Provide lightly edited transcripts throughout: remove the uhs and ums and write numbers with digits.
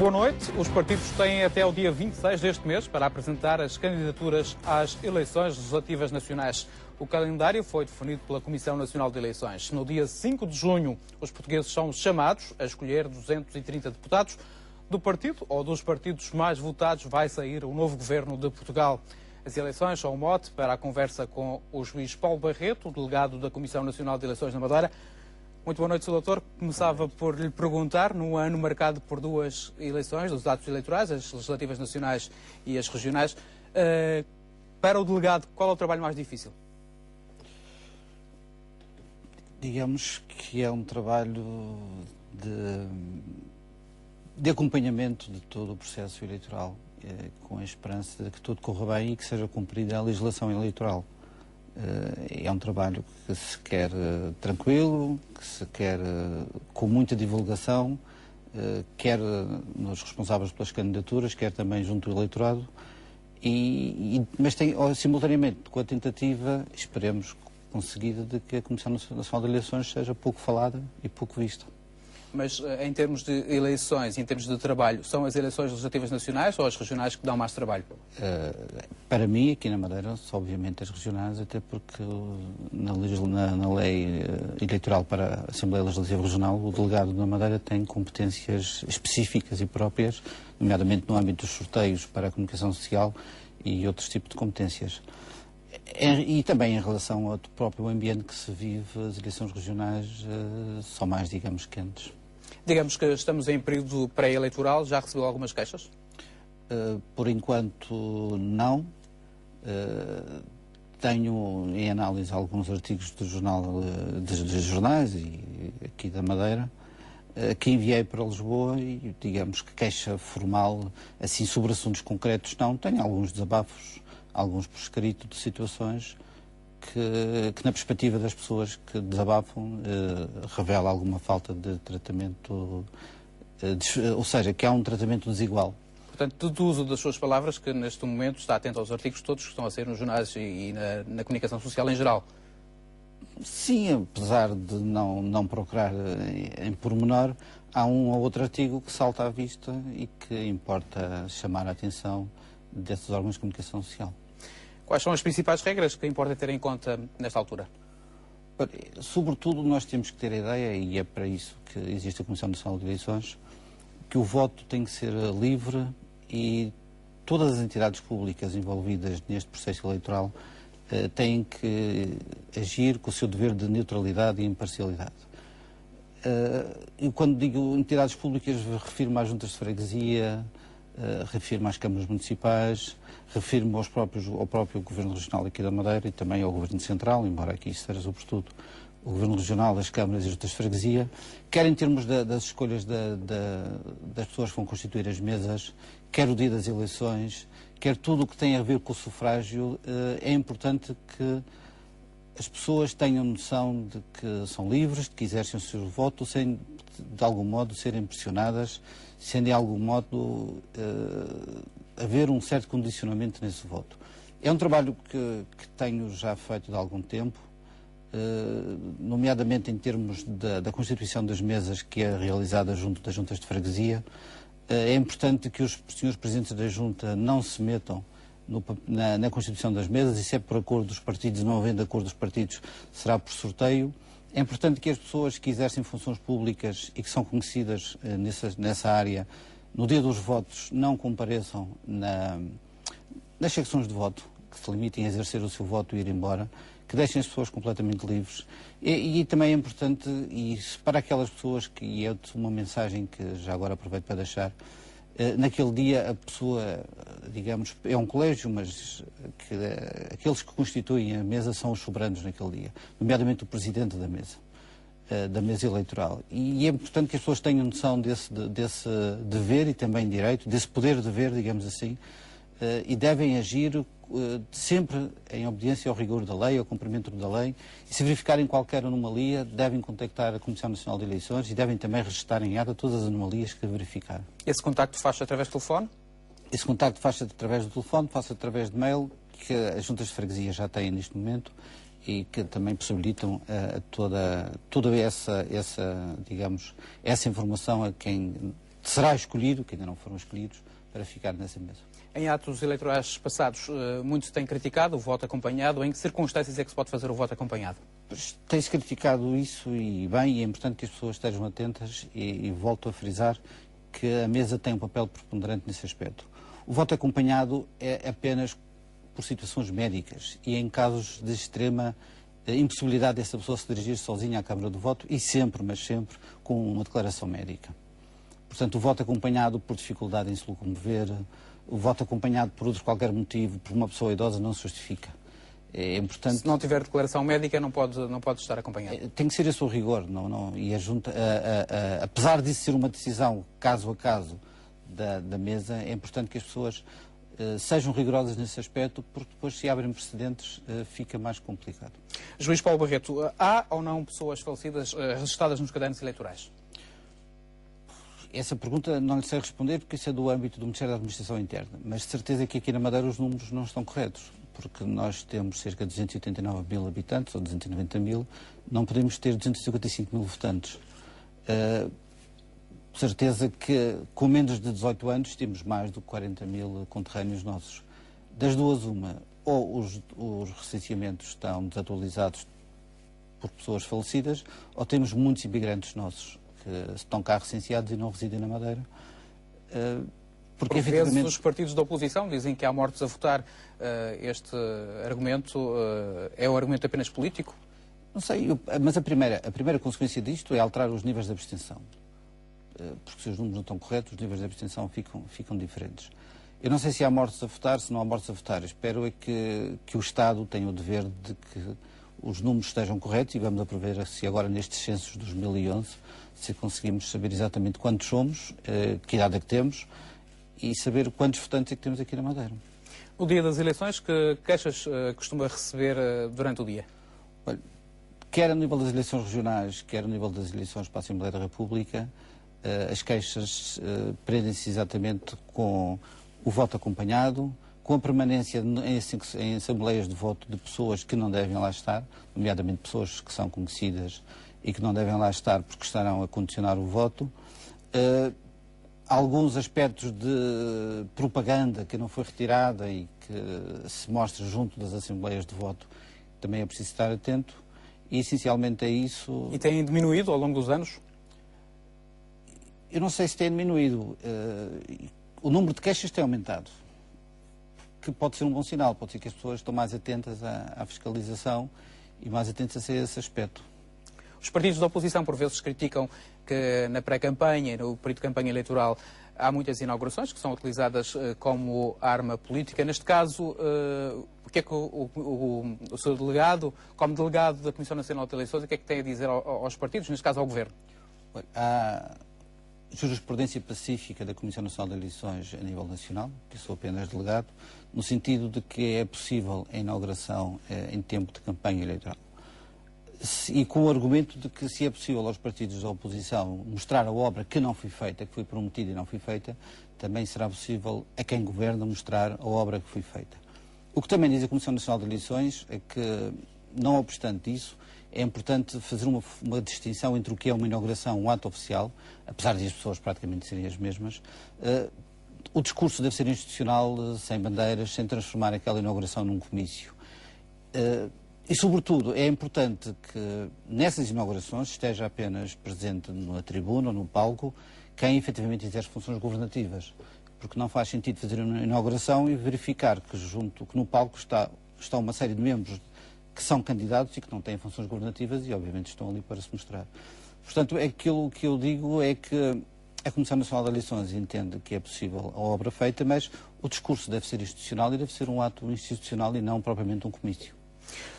Boa noite. Os partidos têm até o dia 26 deste mês para apresentar as candidaturas às eleições legislativas nacionais. O calendário foi definido pela Comissão Nacional de Eleições. No dia 5 de junho, os portugueses são chamados a escolher 230 deputados. Do partido ou dos partidos mais votados vai sair o novo governo de Portugal. As eleições são o mote para a conversa com o juiz Paulo Barreto, delegado da Comissão Nacional de Eleições na Madeira. Muito boa noite, Sr. Doutor. Começava por lhe perguntar, num ano marcado por duas eleições, dos atos eleitorais, as legislativas nacionais e as regionais, para o delegado, qual é o trabalho mais difícil? Digamos que é um trabalho de acompanhamento de todo o processo eleitoral, com a esperança de que tudo corra bem e que seja cumprida a legislação eleitoral. É um trabalho que se quer tranquilo, que se quer com muita divulgação, quer nos responsáveis pelas candidaturas, quer também junto do eleitorado, mas tem simultaneamente com a tentativa, esperemos, conseguida de que a Comissão Nacional de Eleições seja pouco falada e pouco vista. Mas em termos de eleições e em termos de trabalho, são as eleições legislativas nacionais ou as regionais que dão mais trabalho? Para mim, aqui na Madeira, são obviamente as regionais, até porque na lei eleitoral para a Assembleia Legislativa Regional, o delegado da Madeira tem competências específicas e próprias, nomeadamente no âmbito dos sorteios para a comunicação social e outros tipos de competências. E também em relação ao próprio ambiente que se vive, as eleições regionais são mais, digamos, quentes. Digamos que estamos em período pré-eleitoral, já recebeu algumas queixas? Por enquanto, não. Tenho em análise alguns artigos dos jornais e aqui da Madeira, que enviei para Lisboa e, digamos, que queixa formal, assim, sobre assuntos concretos, não. Tenho alguns desabafos, alguns por escrito, de situações que na perspectiva das pessoas que desabafam, revela alguma falta de tratamento, ou seja, que há um tratamento desigual. Portanto, deduzo das suas palavras que neste momento está atento aos artigos todos que estão a sair nos jornais e na comunicação social em geral. Sim, apesar de não procurar em pormenor, há um ou outro artigo que salta à vista e que importa chamar a atenção desses órgãos de comunicação social. Quais são as principais regras que importa ter em conta nesta altura? Sobretudo, nós temos que ter a ideia, e é para isso que existe a Comissão Nacional de Eleições, que o voto tem que ser livre e todas as entidades públicas envolvidas neste processo eleitoral têm que agir com o seu dever de neutralidade e imparcialidade. E quando digo entidades públicas, refiro-me às juntas de freguesia, refiro-me às câmaras municipais, refiro-me ao próprio Governo Regional aqui da Madeira e também ao Governo Central, embora aqui isso seja sobretudo o Governo Regional, as câmaras e as juntas de freguesia, quer em termos das escolhas das pessoas que vão constituir as mesas, quer o dia das eleições, quer tudo o que tem a ver com o sufrágio. É importante que as pessoas tenham noção de que são livres, de que exercem o seu voto, sem de algum modo serem pressionadas, sem de algum modo haver um certo condicionamento nesse voto. É um trabalho que tenho já feito de algum tempo, nomeadamente em termos da constituição das mesas que é realizada junto das juntas de freguesia. É importante que os senhores presidentes da junta não se metam na constituição das mesas, e se é por acordo dos partidos, não havendo acordo dos partidos, será por sorteio. É importante que as pessoas que exercem funções públicas e que são conhecidas nessa área, no dia dos votos, não compareçam nas secções de voto, que se limitem a exercer o seu voto e ir embora, que deixem as pessoas completamente livres. E também é importante, e para aquelas pessoas e é uma mensagem que já agora aproveito para deixar, naquele dia a pessoa, digamos, é um colégio, mas aqueles que constituem a mesa são os soberanos naquele dia, nomeadamente o presidente da mesa eleitoral. E é importante que as pessoas tenham noção desse dever e também direito, desse poder dever, digamos assim, e devem agir sempre em obediência ao rigor da lei, ao cumprimento da lei, e se verificarem qualquer anomalia, devem contactar a Comissão Nacional de Eleições e devem também registrar em ata todas as anomalias que verificaram. Esse contacto faz-se através do telefone? Esse contacto faz-se através do telefone, faz-se através de mail, que as juntas de freguesia já têm neste momento, e que também possibilitam toda essa, digamos, essa informação a quem será escolhido, que ainda não foram escolhidos, para ficar nessa mesa. Em atos eleitorais passados, muito se tem criticado o voto acompanhado. Em que circunstâncias é que se pode fazer o voto acompanhado? Tem-se criticado isso e bem, e é importante que as pessoas estejam atentas e volto a frisar que a mesa tem um papel preponderante nesse aspecto. O voto acompanhado é apenas por situações médicas e em casos de extrema impossibilidade dessa pessoa se dirigir sozinha à Câmara do Voto e sempre, mas sempre, com uma declaração médica. Portanto, o voto acompanhado por dificuldade em se locomover, o voto acompanhado por outro qualquer motivo, por uma pessoa idosa, não se justifica. É importante... Se não tiver declaração médica, não pode estar acompanhado. Tem que ser esse o rigor. E a Junta, apesar disso ser uma decisão caso a caso da mesa, é importante que as pessoas sejam rigorosas nesse aspecto, porque depois, se abrem precedentes, fica mais complicado. Juiz Paulo Barreto, há ou não pessoas falecidas registadas nos cadernos eleitorais? Essa pergunta não lhe sei responder porque isso é do âmbito do Ministério da Administração Interna, mas de certeza que aqui na Madeira os números não estão corretos, porque nós temos cerca de 289 mil habitantes, ou 290 mil, não podemos ter 255 mil votantes. Certeza que com menos de 18 anos temos mais do que 40 mil conterrâneos nossos. Das duas, uma, ou os recenseamentos estão desatualizados por pessoas falecidas, ou temos muitos imigrantes nossos que estão cá recenseados e não residem na Madeira. Porque, por vezes, os partidos da oposição dizem que há mortos a votar. Este argumento é um argumento apenas político? Não sei, mas a primeira consequência disto é alterar os níveis de abstenção. Porque se os números não estão corretos, os níveis de abstenção ficam diferentes. Eu não sei se há mortos a votar, se não há mortos a votar. Espero é que o Estado tenha o dever de que os números estejam corretos e vamos a prever se agora nestes censos de 2011 se conseguimos saber exatamente quantos somos, que idade é que temos e saber quantos votantes é que temos aqui na Madeira. No dia das eleições, que queixas costuma receber durante o dia? Olha, quer a nível das eleições regionais, quer a nível das eleições para a Assembleia da República, as queixas prendem-se exatamente com o voto acompanhado, com a permanência em assembleias de voto de pessoas que não devem lá estar, nomeadamente pessoas que são conhecidas e que não devem lá estar porque estarão a condicionar o voto. Alguns aspectos de propaganda que não foi retirada e que se mostra junto das assembleias de voto, também é preciso estar atento. E essencialmente é isso. E têm diminuído ao longo dos anos? Eu não sei se tem diminuído. O número de queixas tem aumentado, que pode ser um bom sinal. Pode ser que as pessoas estão mais atentas à fiscalização e mais atentas a esse aspecto. Os partidos da oposição, por vezes, criticam que na pré-campanha e no período de campanha eleitoral há muitas inaugurações que são utilizadas como arma política. Neste caso, o que é que o seu delegado, como delegado da Comissão Nacional de Eleições, o que é que tem a dizer aos partidos, neste caso ao Governo? Há jurisprudência pacífica da Comissão Nacional de Eleições a nível nacional, que sou apenas delegado, no sentido de que é possível a inauguração em tempo de campanha eleitoral. E com o argumento de que se é possível aos partidos da oposição mostrar a obra que não foi feita, que foi prometida e não foi feita, também será possível a quem governa mostrar a obra que foi feita. O que também diz a Comissão Nacional de Eleições é que, não obstante isso, é importante fazer uma distinção entre o que é uma inauguração, um ato oficial, apesar de as pessoas praticamente serem as mesmas. O discurso deve ser institucional, sem bandeiras, sem transformar aquela inauguração num comício. E, sobretudo, é importante que nessas inaugurações esteja apenas presente na tribuna ou no palco quem efetivamente exerce funções governativas. Porque não faz sentido fazer uma inauguração e verificar que no palco está uma série de membros que são candidatos e que não têm funções governativas e, obviamente, estão ali para se mostrar. Portanto, aquilo que eu digo é que a Comissão Nacional de Eleições entende que é possível a obra feita, mas o discurso deve ser institucional e deve ser um ato institucional e não propriamente um comício.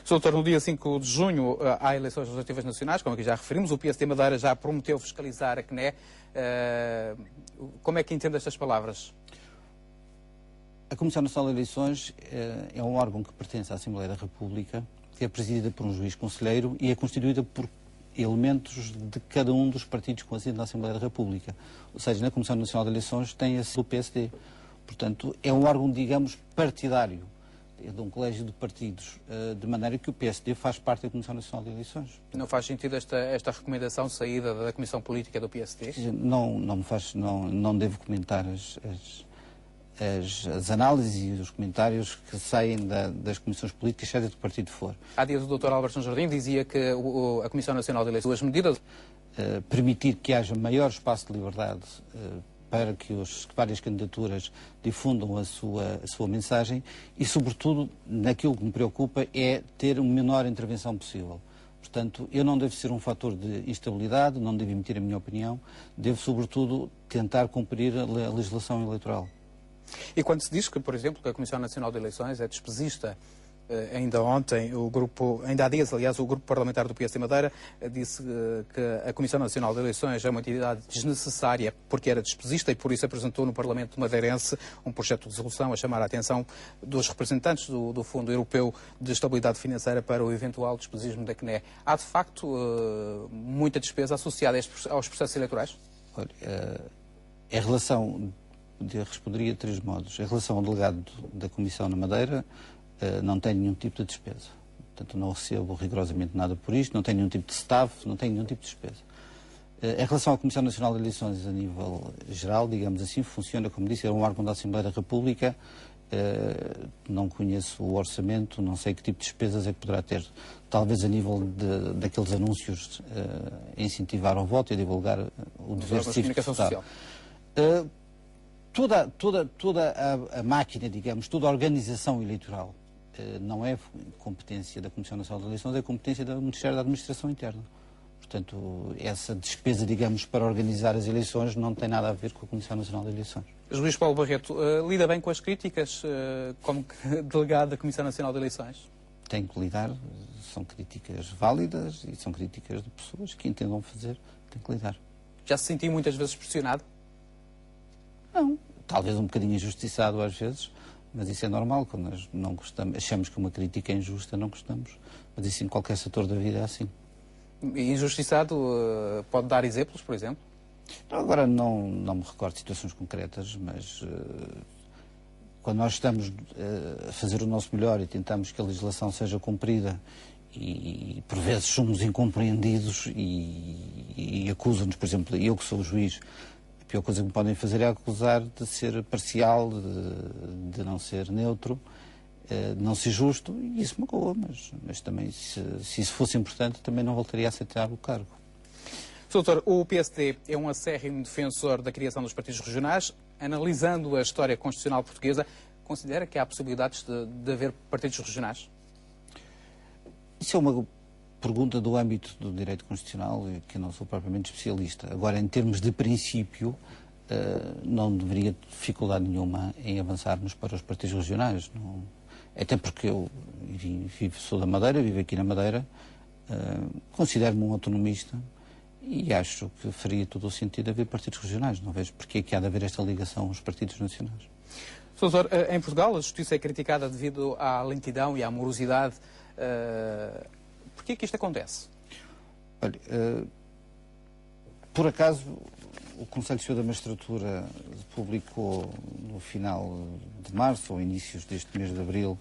Sr. Doutor, no dia 5 de junho há eleições legislativas nacionais, como aqui já referimos. O PSD Madeira já prometeu fiscalizar a CNE. Como é que entende estas palavras? A Comissão Nacional de Eleições é um órgão que pertence à Assembleia da República, que é presidida por um juiz conselheiro e é constituída por elementos de cada um dos partidos com assento na Assembleia da República. Ou seja, na Comissão Nacional de Eleições tem a do PSD. Portanto, é um órgão, digamos, partidário. é de um colégio de partidos, de maneira que o PSD faz parte da Comissão Nacional de Eleições. Não faz sentido esta recomendação saída da Comissão Política do PSD? Não devo comentar as análises e os comentários que saem das comissões políticas, seja do partido for. Há dias o Dr. Álvaro São Jardim dizia que a Comissão Nacional de Eleições, as medidas... Permitir que haja maior espaço de liberdade para que várias candidaturas difundam a sua mensagem e, sobretudo, naquilo que me preocupa é ter a menor intervenção possível. Portanto, eu não devo ser um fator de instabilidade, não devo emitir a minha opinião, devo, sobretudo, tentar cumprir a legislação eleitoral. E quando se diz que, por exemplo, que a Comissão Nacional de Eleições é despesista, ainda ontem, ainda há dias, aliás, o grupo parlamentar do PSD Madeira disse que a Comissão Nacional de Eleições é uma entidade desnecessária porque era despesista e por isso apresentou no Parlamento madeirense um projeto de resolução a chamar a atenção dos representantes do Fundo Europeu de Estabilidade Financeira para o eventual despesismo da CNE. Há, de facto, muita despesa associada aos processos eleitorais? Olha, em relação, responderia de 3 modos. Em relação ao delegado da Comissão na Madeira, não tenho nenhum tipo de despesa. Portanto, não recebo rigorosamente nada por isto, não tenho nenhum tipo de staff, não tenho nenhum tipo de despesa. Em relação à Comissão Nacional de Eleições, a nível geral, digamos assim, funciona, como disse, é um órgão da Assembleia da República, não conheço o orçamento, não sei que tipo de despesas é que poderá ter. Talvez a nível daqueles anúncios a incentivar ao voto e a divulgar o dever cívico de Estado. Toda a máquina, digamos, toda a organização eleitoral não é competência da Comissão Nacional de Eleições, é competência do Ministério da Administração Interna. Portanto, essa despesa, digamos, para organizar as eleições não tem nada a ver com a Comissão Nacional de Eleições. Luís Paulo Barreto, lida bem com as críticas como delegado da Comissão Nacional de Eleições? Tenho que lidar, são críticas válidas e são críticas de pessoas que entendam fazer, tenho que lidar. Já se sentiu muitas vezes pressionado? Não, talvez um bocadinho injustiçado às vezes, mas isso é normal, quando nós não gostamos, achamos que uma crítica é injusta, não gostamos, mas isso em qualquer setor da vida é assim. E injustiçado, pode dar exemplos, por exemplo? Agora não me recordo de situações concretas, mas quando nós estamos a fazer o nosso melhor e tentamos que a legislação seja cumprida e por vezes somos incompreendidos e acusam-nos, por exemplo, eu que sou o juiz, a pior coisa que me podem fazer é acusar de ser parcial, de não ser neutro, de não ser justo, e isso me magoa, mas também, se isso fosse importante, também não voltaria a aceitar o cargo. Doutor, o PSD é um acérrimo defensor da criação dos partidos regionais. Analisando a história constitucional portuguesa, considera que há possibilidades de haver partidos regionais? Isso é uma pergunta do âmbito do direito constitucional, que eu não sou propriamente especialista. Agora, em termos de princípio, não deveria dificuldade nenhuma em avançarmos para os partidos regionais. Não, até porque eu sou da Madeira, vivo aqui na Madeira, considero-me um autonomista e acho que faria todo o sentido haver partidos regionais. Não vejo porque é que há de haver esta ligação aos partidos nacionais. Doutor, em Portugal a justiça é criticada devido à lentidão e à morosidade. Porquê que isto acontece? Olha, por acaso, o Conselho Superior da Magistratura publicou no final de março ou inícios deste mês de abril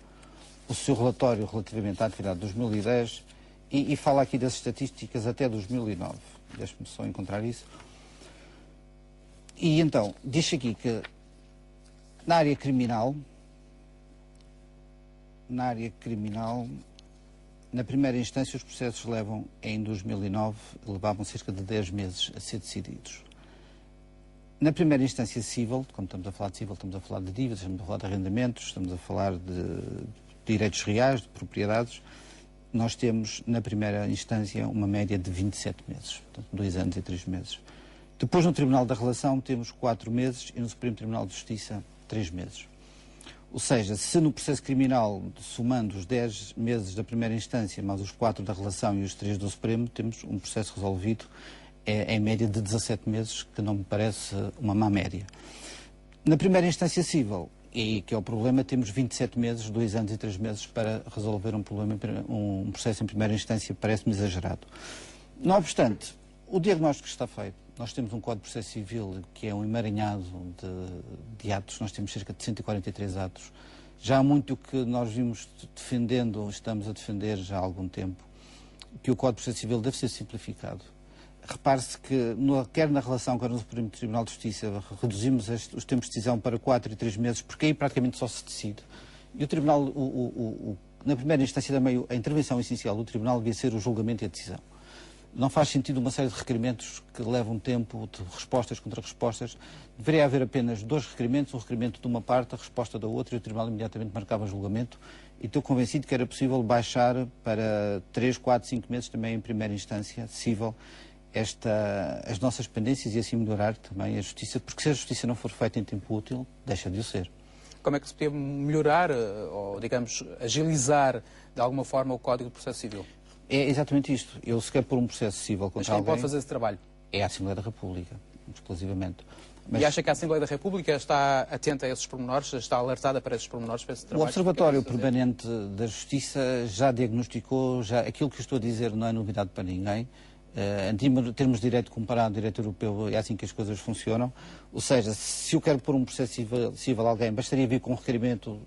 o seu relatório relativamente à atividade de 2010 e fala aqui das estatísticas até 2009. Deixe-me só encontrar isso. E então, diz aqui que na área criminal, na primeira instância, os processos em 2009, levavam cerca de 10 meses a ser decididos. Na primeira instância civil, quando estamos a falar de civil, estamos a falar de dívidas, estamos a falar de arrendamentos, estamos a falar de direitos reais, de propriedades, nós temos, na primeira instância, uma média de 27 meses, portanto, 2 anos e 3 meses. Depois, no Tribunal da Relação, temos 4 meses e no Supremo Tribunal de Justiça, 3 meses. Ou seja, se no processo criminal, somando os 10 meses da primeira instância, mais os 4 da relação e os 3 do Supremo, temos um processo resolvido em média de 17 meses, que não me parece uma má média. Na primeira instância civil, e que é o problema, temos 27 meses, 2 anos e 3 meses para resolver um processo em primeira instância, parece-me exagerado. Não obstante, o diagnóstico está feito. Nós temos um Código de Processo Civil que é um emaranhado de atos, nós temos cerca de 143 atos, Já há muito que nós vimos defendendo, estamos a defender já há algum tempo, que o Código de Processo Civil deve ser simplificado. Repare-se que, quer na relação com o Supremo Tribunal de Justiça, reduzimos os tempos de decisão para 4 e 3 meses, porque aí praticamente só se decide. E o Tribunal, na primeira instância também, a intervenção essencial do Tribunal devia ser o julgamento e a decisão. Não faz sentido uma série de requerimentos que levam tempo, de respostas contra respostas. Deveria haver apenas 2 requerimentos, um requerimento de uma parte, a resposta da outra, e o Tribunal imediatamente marcava julgamento. E estou convencido que era possível baixar para 3, 4, 5 meses também em primeira instância, cível, as nossas pendências e assim melhorar também a justiça, porque se a justiça não for feita em tempo útil, deixa de o ser. Como é que se podia melhorar, ou digamos, agilizar de alguma forma o Código de Processo Civil? É exatamente isto. Eu, se quer pôr um processo civil contra alguém... Mas quem pode fazer esse trabalho? É a Assembleia da República, exclusivamente. E acha que a Assembleia da República está atenta a esses pormenores, está alertada para esses pormenores, para esse trabalho? O Observatório Permanente da Justiça já diagnosticou, aquilo que eu estou a dizer não é novidade para ninguém. Em termos de direito comparado, direito europeu, é assim que as coisas funcionam. Ou seja, se eu quero pôr um processo civil a alguém, bastaria vir com um requerimento,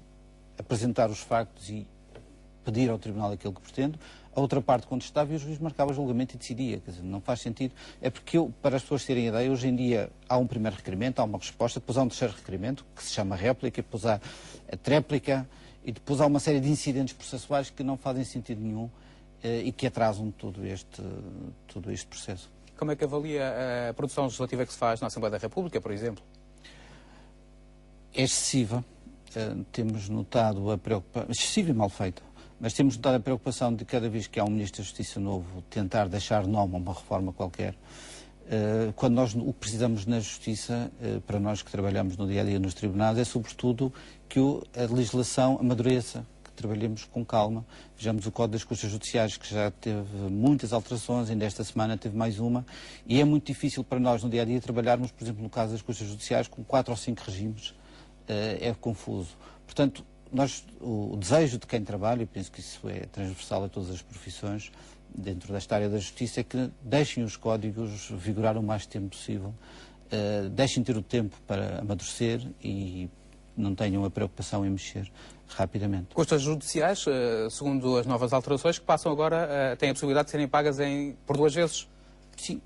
apresentar os factos e pedir ao Tribunal aquilo que pretendo. A outra parte contestava e o juiz marcava julgamento e decidia. Quer dizer, não faz sentido. É porque, para as pessoas terem ideia, hoje em dia há um primeiro requerimento, há uma resposta, depois há um terceiro requerimento, que se chama réplica, depois há a tréplica, e depois há uma série de incidentes processuais que não fazem sentido nenhum e que atrasam todo este processo. Como é que avalia a produção legislativa que se faz na Assembleia da República, por exemplo? É excessiva. Temos notado a preocupação... Excessiva e mal feita. Mas temos notado a preocupação de cada vez que há um Ministro da Justiça novo tentar deixar nome a uma reforma qualquer. Quando nós o que precisamos na Justiça, para nós que trabalhamos no dia-a-dia nos tribunais, é sobretudo que a legislação amadureça, que trabalhemos com calma. Vejamos o Código das Custas Judiciais, que já teve muitas alterações, ainda esta semana teve mais uma, e é muito difícil para nós no dia-a-dia trabalharmos, por exemplo, no caso das custas judiciais, com 4 ou 5 regimes. É confuso. Portanto, o desejo de quem trabalha, e penso que isso é transversal a todas as profissões, dentro desta área da justiça, é que deixem os códigos vigorar o mais tempo possível, deixem ter o tempo para amadurecer e não tenham a preocupação em mexer rapidamente. Custas judiciais, segundo as novas alterações, que passam agora, têm a possibilidade de serem pagas por 2 vezes? Sim.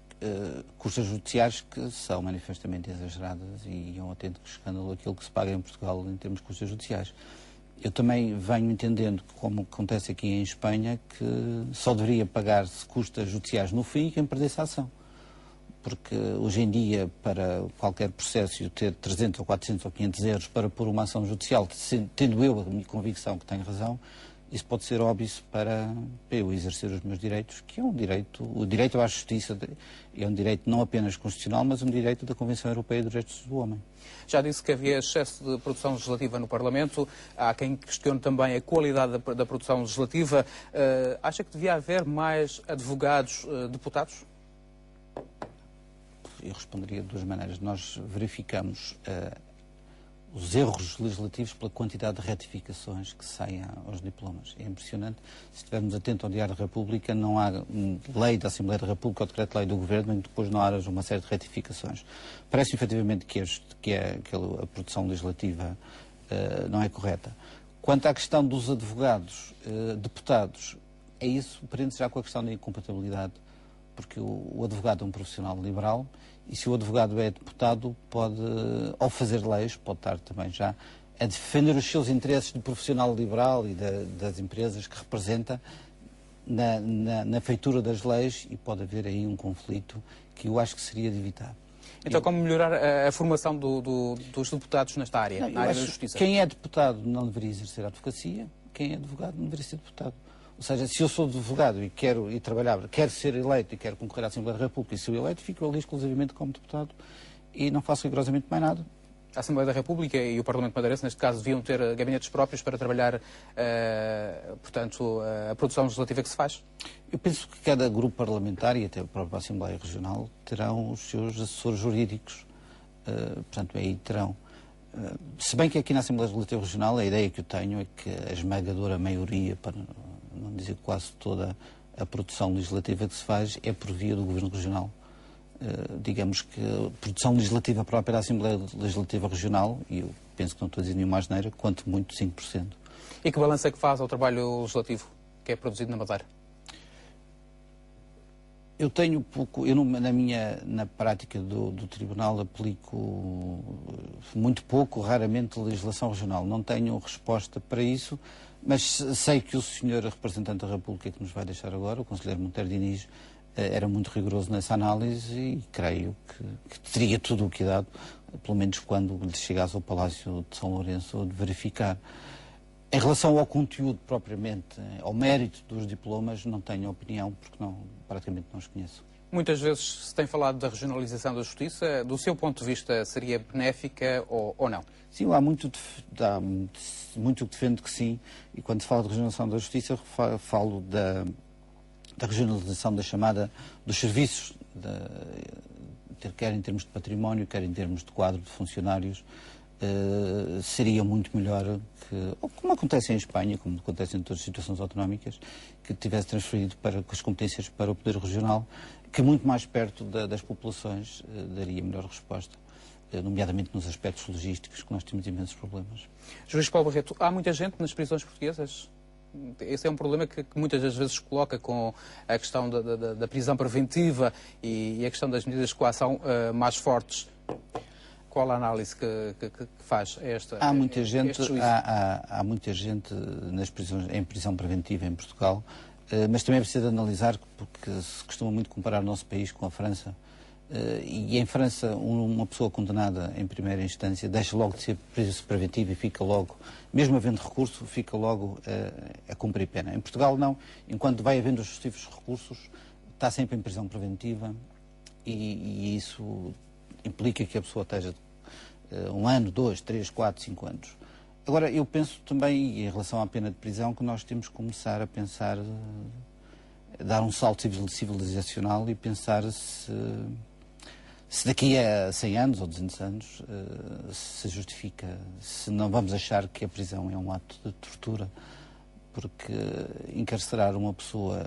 Custas judiciais que são manifestamente exageradas e iam atento que escândalo aquilo que se paga em Portugal em termos de custas judiciais. Eu também venho entendendo, como acontece aqui em Espanha, que só deveria pagar-se custas judiciais no fim quem perdesse a ação. Porque hoje em dia, para qualquer processo, ter 300 ou 400 ou 500 euros para pôr uma ação judicial, tendo eu a minha convicção que tenho razão, isso pode ser óbvio para eu exercer os meus direitos, que é um direito, o direito à justiça é um direito não apenas constitucional, mas um direito da Convenção Europeia dos Direitos do Homem. Já disse que havia excesso de produção legislativa no Parlamento, há quem questione também a qualidade da produção legislativa. Acha que devia haver mais advogados deputados? Eu responderia de 2 maneiras. Nós verificamos os erros legislativos pela quantidade de retificações que saem aos diplomas. É impressionante. Se estivermos atentos ao Diário da República, não há lei da Assembleia da República ou decreto-lei do Governo em que depois não haja uma série de retificações. Parece efetivamente que a produção legislativa não é correta. Quanto à questão dos advogados deputados, é isso, prende-se já com a questão da incompatibilidade, porque o advogado é um profissional liberal e se o advogado é deputado pode, ao fazer leis, pode estar também já a defender os seus interesses de profissional liberal e das empresas que representa na feitura das leis e pode haver aí um conflito que eu acho que seria de evitar. Então, como melhorar a formação dos deputados nesta área, na área da justiça? Quem é deputado não deveria exercer a advocacia, quem é advogado não deveria ser deputado. Ou seja, se eu sou advogado e quero ser eleito e quero concorrer à Assembleia da República e sou eleito, fico ali exclusivamente como deputado e não faço rigorosamente mais nada. A Assembleia da República e o Parlamento Madeirense, neste caso, deviam ter gabinetes próprios para trabalhar, portanto, a produção legislativa que se faz? Eu penso que cada grupo parlamentar e até a própria Assembleia Regional terão os seus assessores jurídicos. Portanto, aí terão. Se bem que aqui na Assembleia Legislativa Regional a ideia que eu tenho é que a esmagadora maioria, para não dizer quase toda a produção legislativa que se faz, é por via do Governo Regional. digamos que a produção legislativa própria da Assembleia Legislativa Regional, e eu penso que não estou a dizer nenhuma asneira, quanto muito 5%. E que balanço é que faz ao trabalho legislativo que é produzido na Madeira? Eu tenho pouco, na prática do Tribunal aplico muito pouco, raramente, legislação regional. Não tenho resposta para isso, mas sei que o senhor representante da República que nos vai deixar agora, o conselheiro Monteiro Diniz, era muito rigoroso nessa análise e creio que teria tudo o que dado, pelo menos quando lhe chegasse ao Palácio de São Lourenço, de verificar. Em relação ao conteúdo propriamente, ao mérito dos diplomas, não tenho opinião, porque praticamente não os conheço. Muitas vezes se tem falado da regionalização da justiça. Do seu ponto de vista, seria benéfica ou não? Sim, há muito que defendo que sim, e quando se fala de regionalização da justiça, falo da regionalização dos serviços, quer em termos de património, quer em termos de quadro de funcionários. Seria muito melhor como acontece em Espanha, como acontece em todas as situações autonómicas, que tivesse transferido as competências para o Poder Regional, que muito mais perto das populações daria melhor resposta, nomeadamente nos aspectos logísticos, que nós temos imensos problemas. Juiz Paulo Barreto, há muita gente nas prisões portuguesas? Esse é um problema que muitas das vezes se coloca com a questão da prisão preventiva e a questão das medidas de coação mais fortes. Qual a análise que faz esta? Há muita gente, há muita gente em prisão preventiva em Portugal, mas também é preciso analisar, porque se costuma muito comparar o nosso país com a França, e em França uma pessoa condenada em primeira instância deixa logo de ser prisão preventiva e fica logo, mesmo havendo recurso, fica logo a cumprir pena. Em Portugal não, enquanto vai havendo os sucessivos recursos, está sempre em prisão preventiva e isso implica que a pessoa esteja 1 ano, 2, 3, 4, 5 anos. Agora, eu penso também, em relação à pena de prisão, que nós temos que começar a pensar, dar um salto civilizacional e pensar se daqui a 100 anos ou 200 anos se justifica, se não vamos achar que a prisão é um ato de tortura, porque encarcerar uma pessoa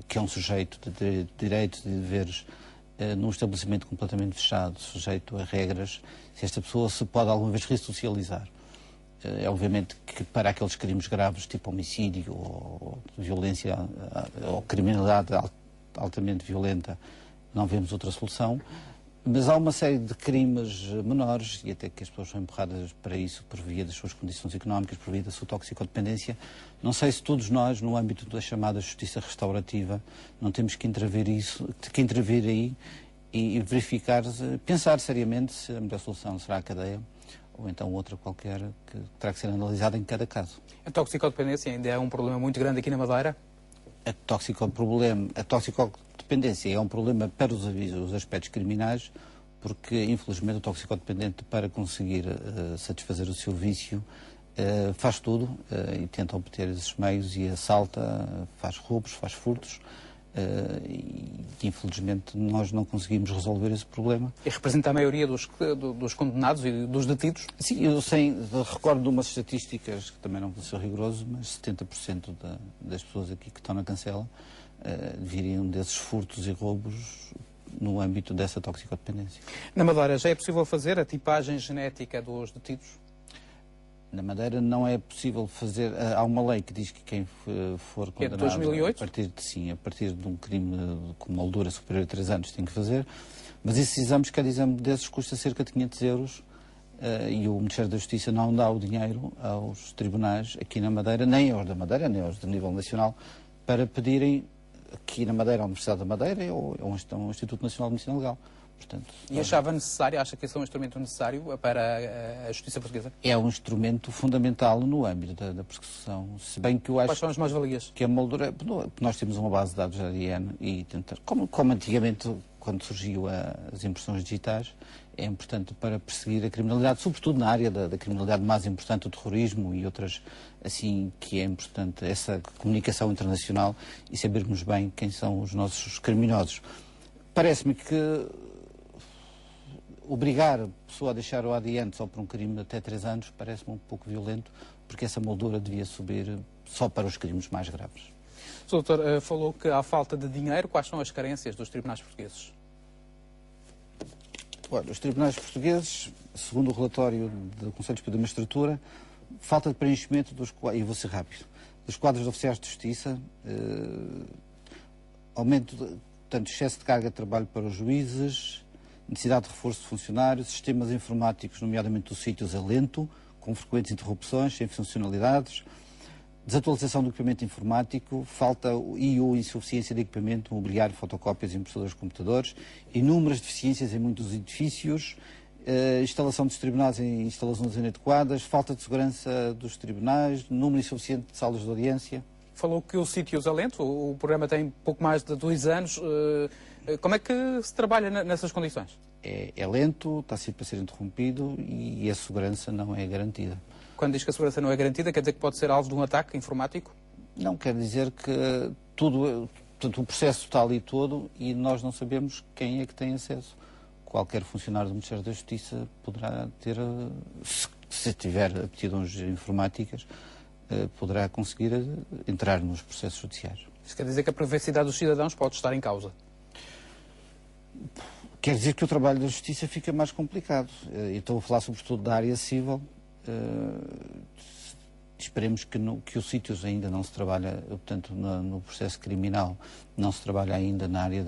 que é um sujeito de direitos e deveres num estabelecimento completamente fechado, sujeito a regras, se esta pessoa se pode alguma vez ressocializar. É obviamente que para aqueles crimes graves, tipo homicídio ou violência ou criminalidade altamente violenta, não vemos outra solução, mas há uma série de crimes menores, e até que as pessoas são empurradas para isso por via das suas condições económicas, por via da sua toxicodependência. Não sei se todos nós, no âmbito da chamada justiça restaurativa, não temos que intervir aí e verificar, pensar seriamente se a melhor solução será a cadeia ou então outra qualquer que terá que ser analisada em cada caso. A toxicodependência ainda é um problema muito grande aqui na Madeira? A toxicodependência é um problema para os aspectos criminais, porque, infelizmente, o toxicodependente, para conseguir satisfazer o seu vício, faz tudo e tenta obter esses meios e assalta, faz roubos, faz furtos. E, infelizmente, nós não conseguimos resolver esse problema. E representa a maioria dos condenados e dos detidos? Sim, eu recordo de umas estatísticas, que também não vou ser rigoroso, mas 70% das pessoas aqui que estão na cancela viriam desses furtos e roubos no âmbito dessa toxicodependência. Na Madeira já é possível fazer a tipagem genética dos detidos? Na Madeira não é possível fazer. Há uma lei que diz que quem for condenado é de 2008? a partir de um crime com moldura superior a 3 anos tem que fazer, mas esses exames, cada exame desses custa cerca de 500 euros e o Ministério da Justiça não dá o dinheiro aos tribunais aqui na Madeira, nem aos da Madeira, nem aos de nível nacional, para pedirem aqui na Madeira, a Universidade da Madeira ou ao Instituto Nacional de Medicina Legal. Portanto, e achava necessário, acha que esse é um instrumento necessário para a justiça portuguesa? É um instrumento fundamental no âmbito da persecução, se bem que eu acho... Quais são as mais-valias? Que a moldura... Nós temos uma base de dados de ADN e tentar... Como antigamente, quando surgiu as impressões digitais, é importante para perseguir a criminalidade, sobretudo na área da criminalidade mais importante, o terrorismo e outras, assim, que é importante essa comunicação internacional e sabermos bem quem são os nossos criminosos. Parece-me que obrigar a pessoa a deixar o ADN só por um crime de até 3 anos parece-me um pouco violento, porque essa moldura devia subir só para os crimes mais graves. O doutor falou que há falta de dinheiro. Quais são as carências dos tribunais portugueses? Olha, os tribunais portugueses, segundo o relatório do Conselho Superior da Magistratura, falta de preenchimento dos quadros, e vou ser rápido, dos quadros de oficiais de justiça, aumento, portanto, excesso de carga de trabalho para os juízes, necessidade de reforço de funcionários, sistemas informáticos, nomeadamente dos sítios, é lento, com frequentes interrupções, sem funcionalidades, desatualização do equipamento informático, falta ou insuficiência de equipamento, mobiliário, fotocópias, impressoras de computadores, inúmeras deficiências em muitos edifícios, instalação dos tribunais em instalações inadequadas, falta de segurança dos tribunais, número insuficiente de salas de audiência. Falou que o sítio é lento, o programa tem pouco mais de 2 anos. Como é que se trabalha nessas condições? É lento, está sempre a ser interrompido e a segurança não é garantida. Quando diz que a segurança não é garantida, quer dizer que pode ser alvo de um ataque informático? Não, quer dizer que portanto, o processo está ali todo e nós não sabemos quem é que tem acesso. Qualquer funcionário do Ministério da Justiça poderá ter, se tiver aptidões informáticas, poderá conseguir entrar nos processos judiciais. Isso quer dizer que a privacidade dos cidadãos pode estar em causa? Quer dizer que o trabalho da Justiça fica mais complicado. E estou a falar sobretudo da área civil. Esperemos que os sítios ainda não se trabalha, portanto, no processo criminal, não se trabalha ainda na área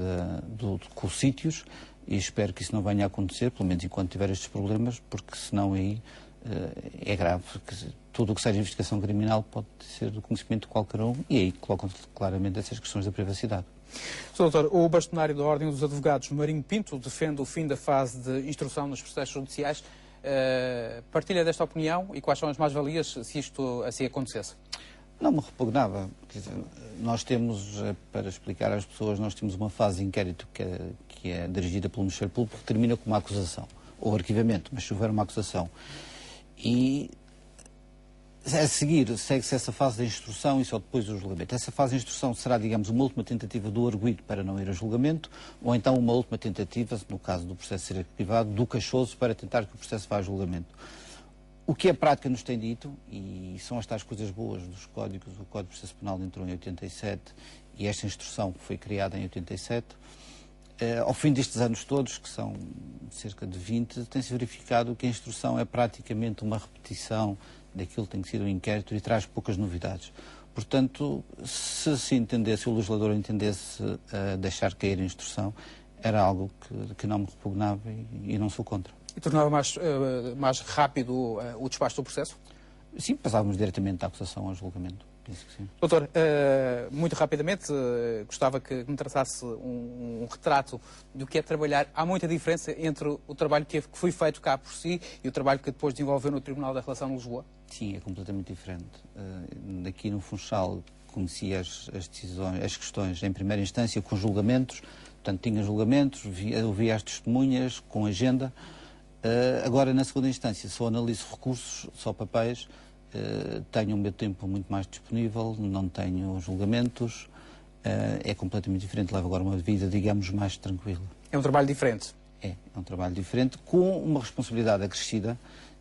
com os sítios, e espero que isso não venha a acontecer, pelo menos enquanto tiver estes problemas, porque senão aí é grave, porque tudo o que seja investigação criminal pode ser do conhecimento de qualquer um, e aí colocam claramente essas questões da privacidade. Sr. Doutor, o bastonário da Ordem dos Advogados, Marinho Pinto, defende o fim da fase de instrução nos processos judiciais. Partilha desta opinião e quais são as mais-valias se isto assim acontecesse? Não me repugnava. Quer dizer, nós temos, para explicar às pessoas, nós temos uma fase de inquérito que é dirigida pelo Ministério Público, que termina com uma acusação, ou arquivamento, mas se houver uma acusação. E a seguir segue-se essa fase de instrução e só depois o julgamento. Essa fase de instrução será, digamos, uma última tentativa do arguido para não ir a julgamento, ou então uma última tentativa, no caso do processo ser arquivado, do queixoso para tentar que o processo vá a julgamento. O que a prática nos tem dito, e são as tais coisas boas dos códigos, o Código de Processo Penal entrou em 87 e esta instrução foi criada em 87, ao fim destes anos todos, que são cerca de 20, tem-se verificado que a instrução é praticamente uma repetição daquilo que tem sido o inquérito e traz poucas novidades. Portanto, se se entendesse, o legislador entendesse deixar cair a instrução, era algo que não me repugnava e não sou contra. E tornava mais rápido o despacho do processo? Sim, passávamos diretamente da acusação ao julgamento. Penso que sim. Doutor, muito rapidamente, gostava que me traçasse um retrato do que é trabalhar. Há muita diferença entre o trabalho que foi feito cá por si e o trabalho que depois desenvolveu no Tribunal da Relação de Lisboa? Sim, é completamente diferente. Aqui no Funchal conhecia as decisões, as questões em primeira instância com julgamentos, portanto tinha julgamentos, ouvia as testemunhas com agenda. Agora, na segunda instância, só analiso recursos, só papéis, tenho o meu tempo muito mais disponível, não tenho julgamentos, é completamente diferente, levo agora uma vida, digamos, mais tranquila. É um trabalho diferente? É um trabalho diferente, com uma responsabilidade acrescida,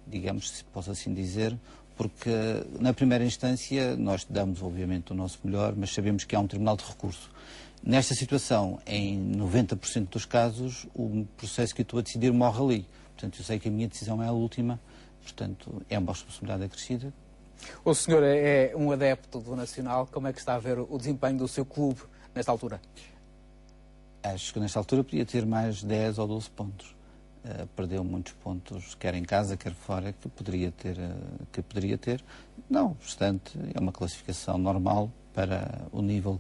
digamos, se posso assim dizer, porque na primeira instância nós damos, obviamente, o nosso melhor, mas sabemos que há um tribunal de recurso. Nesta situação, em 90% dos casos, o processo que eu estou a decidir morre ali. Portanto, eu sei que a minha decisão é a última, portanto, é uma responsabilidade acrescida. O senhor é um adepto do Nacional, como é que está a ver o desempenho do seu clube nesta altura? Acho que nesta altura podia ter mais 10 ou 12 pontos. Perdeu muitos pontos, quer em casa, quer fora, que poderia ter. Não obstante, é uma classificação normal para o nível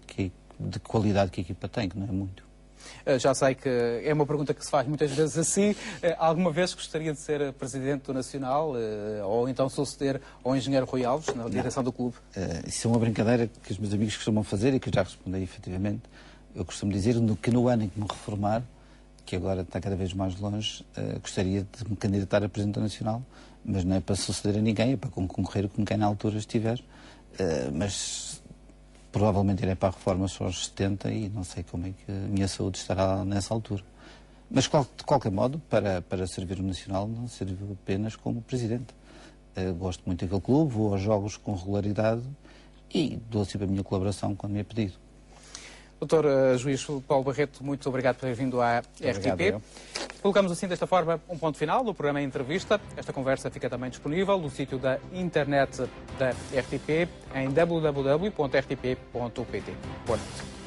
de qualidade que a equipa tem, que não é muito. Já sei que é uma pergunta que se faz muitas vezes assim. Alguma vez gostaria de ser presidente do Nacional ou então suceder ao engenheiro Rui Alves na direção do clube? Isso é uma brincadeira que os meus amigos costumam fazer e que eu já respondi efetivamente. Eu costumo dizer que no ano em que me reformar, que agora está cada vez mais longe, gostaria de me candidatar a presidente nacional, mas não é para suceder a ninguém, é para concorrer com quem na altura estiver. Mas provavelmente irei para a reforma só aos 70 e não sei como é que a minha saúde estará nessa altura. Mas, de qualquer modo, para servir o Nacional, não sirvo apenas como presidente. Gosto muito daquele clube, vou aos jogos com regularidade e dou sempre a minha colaboração quando me é pedido. Doutor Juiz Paulo Barreto, muito obrigado por ter vindo à RTP. Colocamos assim, desta forma, um ponto final no programa Entrevista. Esta conversa fica também disponível no sítio da internet da RTP em www.rtp.pt. Boa noite.